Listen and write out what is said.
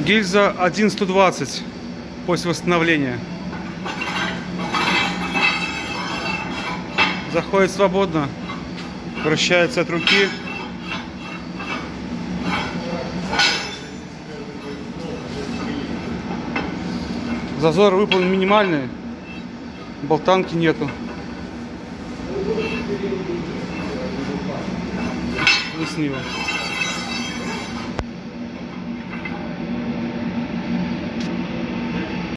Гильза 1,120 после восстановления. Заходит свободно, вращается от руки. Зазор выполнен минимальный, болтанки нету. С него.